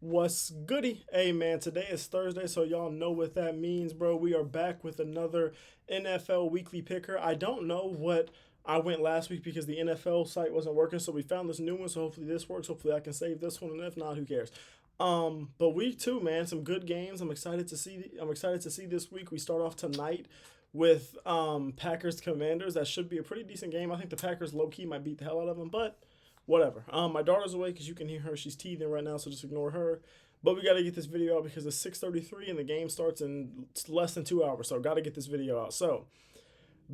What's goody? Hey man, today is Thursday, so y'all know what that means, bro. We are back with another NFL weekly picker. I don't know what I went last week because the NFL site wasn't working, so we found this new one. So hopefully this works. Hopefully I can save this one, and if not, who cares? But week two, man, some good games. I'm excited to see. I'm excited to see this week. We start off tonight with Packers Commanders. That should be a pretty decent game. I think the Packers low key might beat the hell out of them, but whatever. My daughter's awake because you can hear her. She's teething right now, so just ignore her. But we got to get this video out because it's 6:33 and the game starts in less than 2 hours. So got to get this video out. So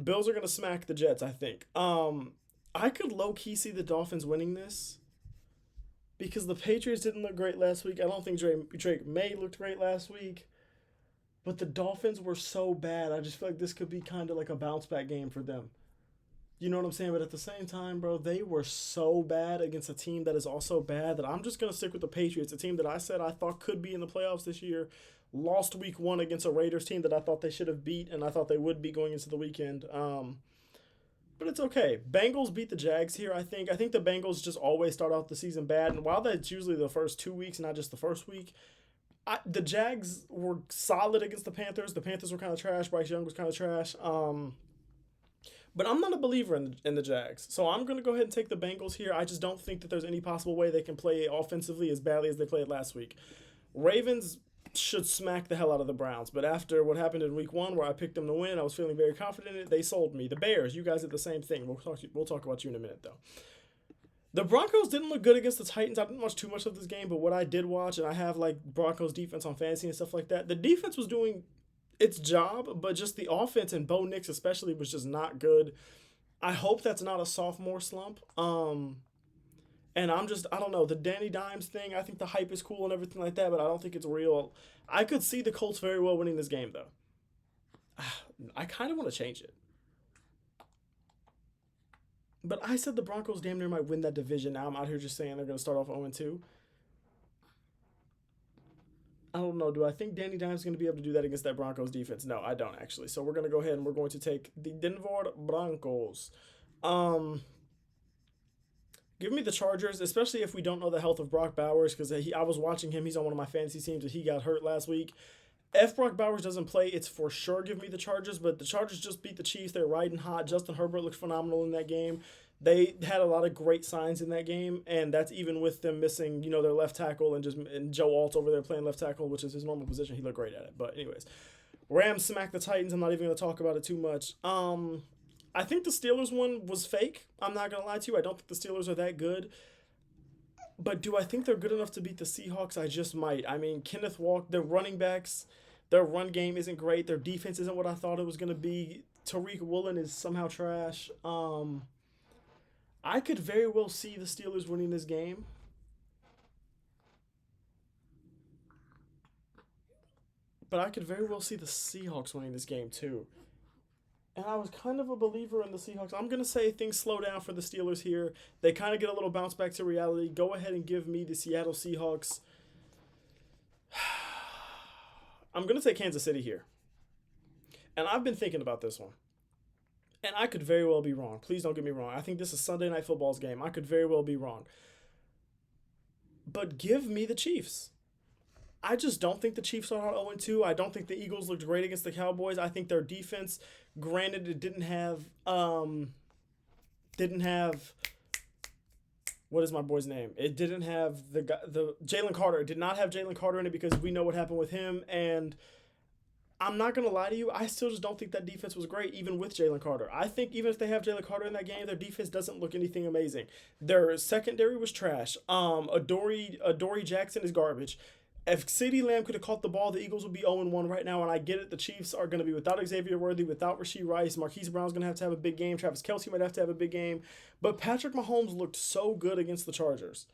Bills are gonna smack the Jets. I think. I could low key see the Dolphins winning this because the Patriots didn't look great last week. I don't think Drake May looked great last week. But the Dolphins were so bad. I just feel like this could be kind of like a bounce back game for them. You know what I'm saying? But at the same time, bro, they were so bad against a team that is also bad that I'm just going to stick with the Patriots, a team that I said I thought could be in the playoffs this year. Lost week one against a Raiders team that I thought they should have beat, and I thought they would be going into the weekend. But it's okay. Bengals beat the Jags here, I think. I think the Bengals just always start out the season bad, and while that's usually the first 2 weeks, not just the first week, the Jags were solid against the Panthers. The Panthers were kind of trash. Bryce Young was kind of trash. But I'm not a believer in the Jags. So I'm going to go ahead and take the Bengals here. I just don't think that there's any possible way they can play offensively as badly as they played last week. Ravens should smack the hell out of the Browns. But after what happened in week one where I picked them to win, I was feeling very confident in it. They sold me. The Bears, you guys did the same thing. We'll talk about you in a minute, though. The Broncos didn't look good against the Titans. I didn't watch too much of this game, but what I did watch, and I have like Broncos defense on fantasy and stuff like that, the defense was doing its job, but just the offense and Bo Nix especially was just not good. I hope that's not a sophomore slump. And I don't know, the Danny Dimes thing, I think the hype is cool and everything like that, but I don't think it's real. I could see the Colts very well winning this game, though. I kind of want to change it. But I said the Broncos damn near might win that division. Now I'm out here just saying they're going to start off 0-2. I don't know. Do I think Danny Dimes is going to be able to do that against that Broncos defense? No, I don't actually. So we're going to go ahead and we're going to take the Denver Broncos. Um, Give me the Chargers, especially if we don't know the health of Brock Bowers, because I was watching him. He's on one of my fantasy teams, and he got hurt last week. If Brock Bowers doesn't play, it's for sure give me the Chargers, but the Chargers just beat the Chiefs. They're riding hot. Justin Herbert looked phenomenal in that game. They had a lot of great signs in that game, and that's even with them missing, their left tackle and Joe Alt over there playing left tackle, which is his normal position. He looked great at it. But anyways, Rams smacked the Titans. I'm not even going to talk about it too much. I think the Steelers one was fake. I'm not going to lie to you. I don't think the Steelers are that good. But do I think they're good enough to beat the Seahawks? I just might. I mean, Kenneth Walker, their running backs, their run game isn't great. Their defense isn't what I thought it was going to be. Tariq Woolen is somehow trash. I could very well see the Steelers winning this game. But I could very well see the Seahawks winning this game too. And I was kind of a believer in the Seahawks. I'm going to say things slow down for the Steelers here. They kind of get a little bounce back to reality. Go ahead and give me the Seattle Seahawks. I'm going to say Kansas City here. And I've been thinking about this one. And I could very well be wrong. Please don't get me wrong. I think this is Sunday Night Football's game. I could very well be wrong. But give me the Chiefs. I just don't think the Chiefs are out 0-2. I don't think the Eagles looked great against the Cowboys. I think their defense, granted, it didn't have what is my boy's name? It didn't have the Jalen Carter. It did not have Jalen Carter in it because we know what happened with him. And I'm not gonna lie to you. I still just don't think that defense was great, even with Jalen Carter. I think even if they have Jalen Carter in that game, their defense doesn't look anything amazing. Their secondary was trash. Adoree Jackson is garbage. If CeeDee Lamb could have caught the ball, the Eagles would be 0-1 right now, and I get it. The Chiefs are going to be without Xavier Worthy, without Rasheed Rice. Marquise Brown's going to have a big game. Travis Kelce might have to have a big game. But Patrick Mahomes looked so good against the Chargers.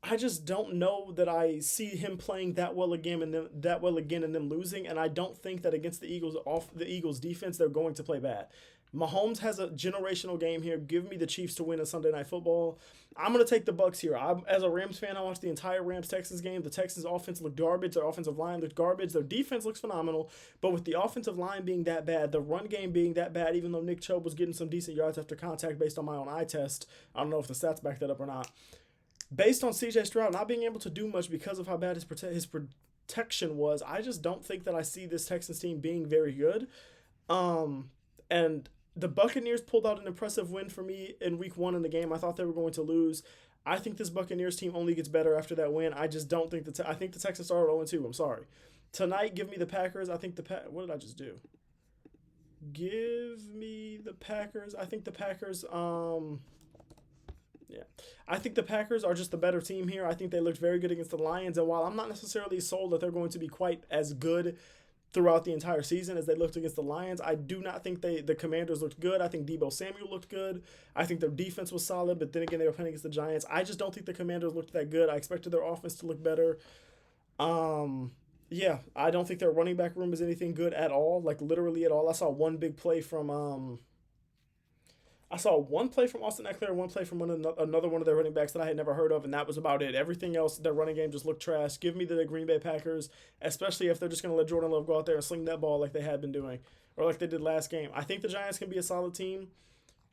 I just don't know that I see him playing that well again and them losing, and I don't think that against the Eagles defense they're going to play bad. Mahomes has a generational game here. Give me the Chiefs to win a Sunday Night Football. I'm gonna take the Bucks here. As a Rams fan, I watched the entire Rams Texans game. The Texans offense looked garbage. Their offensive line looked garbage. Their defense looks phenomenal, but with the offensive line being that bad, the run game being that bad, even though Nick Chubb was getting some decent yards after contact based on my own eye test, I don't know if the stats back that up or not. based on CJ Stroud not being able to do much because of how bad his protection was, I just don't think that I see this Texans team being very good. And the Buccaneers pulled out an impressive win for me in week 1 in the game. I thought they were going to lose. I think this Buccaneers team only gets better after that win. I just don't think I think the Texans are 0-2. I'm sorry. Tonight, give me the Packers. I think what did I just do? Give me the Packers. I think the Packers. Yeah. I think the Packers are just the better team here. I think they looked very good against the Lions. And while I'm not necessarily sold that they're going to be quite as good throughout the entire season as they looked against the Lions, I do not think the Commanders looked good. I think Deebo Samuel looked good. I think their defense was solid, but then again, they were playing against the Giants. I just don't think the Commanders looked that good. I expected their offense to look better. Yeah, I don't think their running back room is anything good at all, like literally at all. I saw one play from Austin Eckler, one play from another one of their running backs that I had never heard of, and that was about it. Everything else, their running game just looked trash. Give me the Green Bay Packers, especially if they're just going to let Jordan Love go out there and sling that ball like they had been doing, or like they did last game. I think the Giants can be a solid team.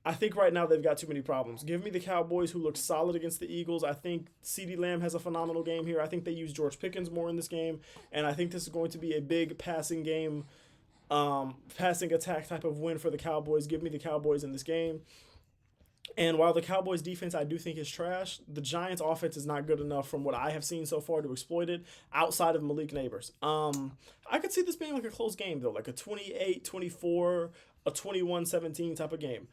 I think right now they've got too many problems. Give me the Cowboys, who look solid against the Eagles. I think CeeDee Lamb has a phenomenal game here. I think they use George Pickens more in this game, and I think this is going to be a big passing game, passing attack type of win for the Cowboys. Give me the Cowboys in this game. And while the Cowboys defense I do think is trash, the Giants offense is not good enough from what I have seen so far to exploit it outside of Malik Neighbors. I could see this being like a close game though, like a 28-24, a 21-17 type of game.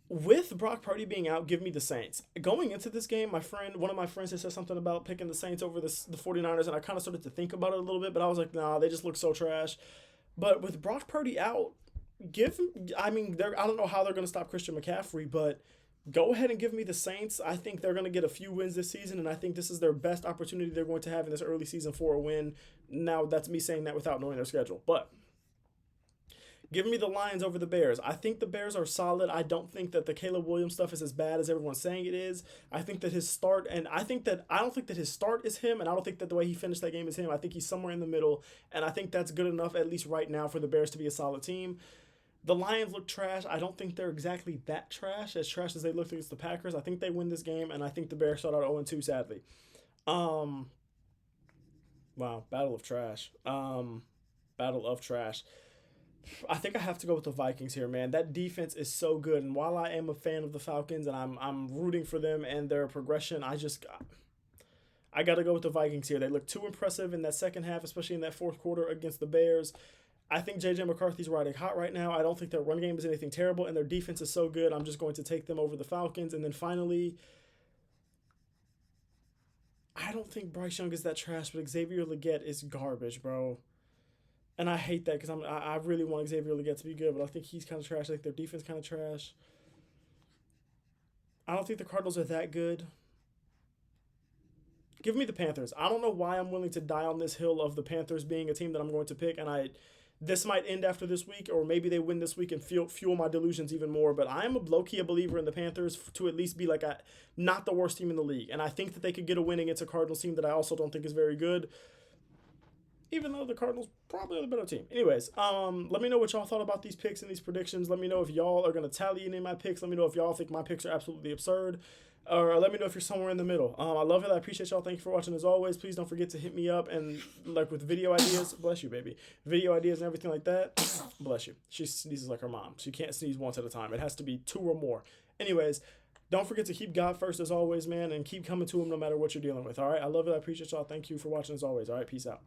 With Brock Purdy being out, give me the Saints. Going into this game, one of my friends had said something about picking the Saints over the 49ers, and I kind of started to think about it a little bit, but I was like, nah, they just look so trash. But with Brock Purdy out, I don't know how they're going to stop Christian McCaffrey, but go ahead and give me the Saints. I think they're going to get a few wins this season, and I think this is their best opportunity they're going to have in this early season for a win. Now, that's me saying that without knowing their schedule, but give me the Lions over the Bears. I think the Bears are solid. I don't think that the Caleb Williams stuff is as bad as everyone's saying it is. I think that I don't think that his start is him, and I don't think that the way he finished that game is him. I think he's somewhere in the middle, and I think that's good enough, at least right now, for the Bears to be a solid team. The Lions look trash. I don't think they're exactly that trash as they looked against the Packers. I think they win this game, and I think the Bears start out 0-2, sadly. Wow, battle of trash. Battle of trash. I think I have to go with the Vikings here, man. That defense is so good, and while I am a fan of the Falcons and I'm rooting for them and their progression, I got to go with the Vikings here. They look too impressive in that second half, especially in that fourth quarter against the Bears. I think J.J. McCarthy's riding hot right now. I don't think their run game is anything terrible, and their defense is so good. I'm just going to take them over the Falcons. And then finally, I don't think Bryce Young is that trash, but Xavier Legette is garbage, bro. And I hate that because I really want Xavier Legette to be good, but I think he's kind of trash. I think their defense kind of trash. I don't think the Cardinals are that good. Give me the Panthers. I don't know why I'm willing to die on this hill of the Panthers being a team that I'm going to pick, and this might end after this week, or maybe they win this week and fuel my delusions even more. But I'm low-key a believer in the Panthers to at least be like not the worst team in the league. And I think that they could get a win against a Cardinals team that I also don't think is very good, even though the Cardinals probably are the better team. Anyways, let me know what y'all thought about these picks and these predictions. Let me know if y'all are going to tally any of my picks. Let me know if y'all think my picks are absolutely absurd. Or let me know if you're somewhere in the middle. I love it. I appreciate y'all. Thank you for watching as always. Please don't forget to hit me up and with video ideas. Bless you, baby. Video ideas and everything like that. Bless you. She sneezes like her mom. She can't sneeze once at a time. It has to be 2 or more. Anyways, don't forget to keep God first as always, man, and keep coming to him no matter what you're dealing with. All right. I love it. I appreciate y'all. Thank you for watching as always. All right. Peace out.